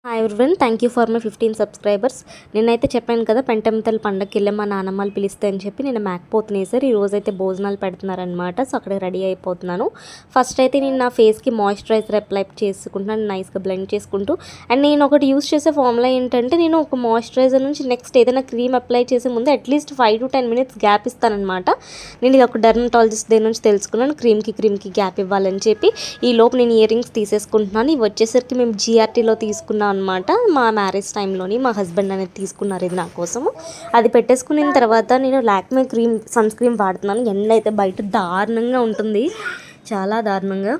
Hi everyone, thank you for my 15 subscribers. నేనైతే చెప్పాను కదా పెంటమితల పండగకి వెళ్ళి మా నాన్నమ్మలు పిలిస్తే అని చెప్పి నేను మేకపోతున్నాయి సార్. ఈ రోజైతే భోజనాలు పెడుతున్నారనమాట. సో అక్కడ రెడీ అయిపోతున్నాను. ఫస్ట్ అయితే నేను నా ఫేస్కి మాయిశ్చరైజర్ అప్లై చేసుకుంటున్నాను, నైస్గా బ్లెండ్ చేసుకుంటూ. అండ్ నేను ఒకటి యూస్ చేసే ఫార్ములా ఏంటంటే, నేను ఒక మాయిశ్చరైజర్ నుంచి నెక్స్ట్ ఏదైనా క్రీమ్ అప్లై చేసే ముందు అట్లీస్ట్ 5 to 10 minutes గ్యాప్ ఇస్తానమాట. నేను ఇది ఒక డెర్మటాలజిస్ట్ దగ్గర నుంచి తెలుసుకున్నాను, క్రీమ్కి గ్యాప్ ఇవ్వాలని చెప్పి. ఈ లోపు నేను ఇయర్ రింగ్స్ తీసేసుకుంటున్నాను. ఇవి వచ్చేసరికి మేము GRTలో తీసుకున్నాం అనమాట. మా మ్యారేజ్ టైంలోని మా హస్బెండ్ అనేది తీసుకున్నారు ఇది నా కోసము. అది పెట్టేసుకున్న తర్వాత నేను లాక్మే సన్ స్క్రీన్ వాడుతున్నాను. ఎండ అయితే బయట దారుణంగా ఉంటుంది, చాలా దారుణంగా.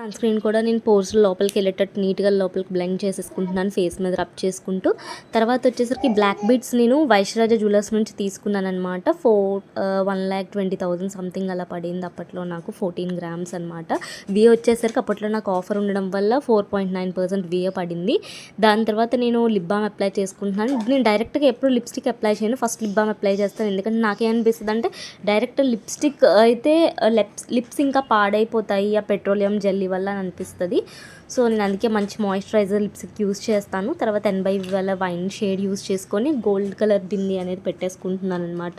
సన్ స్క్రీన్ కూడా నేను పోర్స్ లోపలికి వెళ్ళేటట్టు నీట్గా లోపలికి బ్లెండ్ చేసేసుకుంటున్నాను, ఫేస్ మీద రబ్ చేసుకుంటూ. తర్వాత వచ్చేసరికి బ్లాక్ బీడ్స్ నేను వైశ్యరాజ జ్యువెలర్స్ నుంచి తీసుకున్నాను అనమాట. 1,20,000 సంథింగ్ అలా పడింది అప్పట్లో నాకు, 14 grams అనమాట. విఏ వచ్చేసరికి అప్పట్లో నాకు ఆఫర్ ఉండడం వల్ల 4.9% విఏ పడింది. దాని తర్వాత నేను లిప్ బామ్ అప్లై చేసుకుంటున్నాను. నేను డైరెక్ట్గా ఎప్పుడు లిప్స్టిక్ అప్లై చేయను, ఫస్ట్ లిప్ బామ్ అప్లై చేస్తాను. ఎందుకంటే నాకేమనిపిస్తుంది అంటే, డైరెక్ట్ లిప్స్టిక్ అయితే లిప్స్ ఇంకా పాడైపోతాయి ఆ పెట్రోలియం జెల్లీ వల్ల అని అనిపిస్తుంది. సో నేను అందుకే మంచి మాయిశ్చరైజర్ లిప్స్టిక్ యూస్ చేస్తాను. తర్వాత 10/5 వల్ల వైన్ షేడ్ యూస్ చేసుకొని గోల్డ్ కలర్ బింది అనేది పెట్టేసుకుంటున్నాను అనమాట.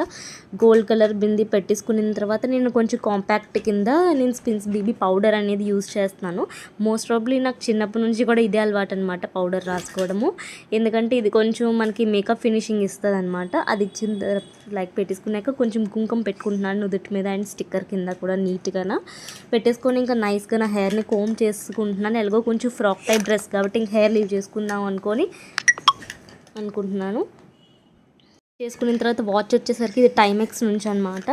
గోల్డ్ కలర్ బింది పెట్టేసుకున్న తర్వాత నేను కొంచెం కాంపాక్ట్ కింద నేను స్పిన్స్ బీబీ పౌడర్ అనేది యూస్ చేస్తున్నాను. మోస్ట్ ప్రాబ్లీ నాకు చిన్నప్పటి నుంచి కూడా ఇదే అలవాటు అనమాట, పౌడర్ రాసుకోవడము. ఎందుకంటే ఇది కొంచెం మనకి మేకప్ ఫినిషింగ్ ఇస్తుంది అనమాట. అది ఇచ్చిన లైక్ పెట్టేసుకున్నాక కొంచెం కుంకుమ పెట్టుకుంటున్నాను నుదుటి మీద అండ్ స్టిక్కర్ కింద కూడా నీట్గా పెట్టేసుకొని ఇంకా నైస్గా నా హెయిర్ని కోమ్ చేసుకుంటున్నాను. ఎలాగో కొంచెం ఫ్రాక్ టైప్ డ్రెస్ కాబట్టి ఇంక హెయిర్ లీవ్ చేసుకుందాం అనుకుంటున్నాను. చేసుకున్న తర్వాత వాచ్ వచ్చేసరికి ఇది టైమెక్స్ నుంచి అనమాట,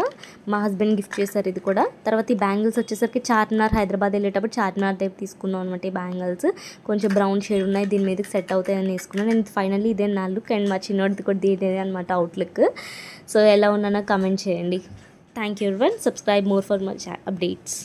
మా హస్బెండ్ గిఫ్ట్ చేశారు ఇది కూడా. తర్వాత ఈ బ్యాంగిల్స్ వచ్చేసరికి చార్మినార్ హైదరాబాద్ వెళ్ళేటప్పుడు చార్మినార్ దగ్గర తీసుకున్నాం అనమాట. ఈ బ్యాంగిల్స్ కొంచెం బ్రౌన్ షేడ్ ఉన్నాయి, దీని మీదకి సెట్ అవుతాయని వేసుకున్నాను. నేను ఫైనల్లీ ఇదే నా లుక్ అండ్ మా చిన్నోడిది కూడా ఇదే అనమాట అవుట్లుక్. సో ఎలా ఉన్నానో కమెంట్ చేయండి. Thank you everyone. Subscribe more for my updates.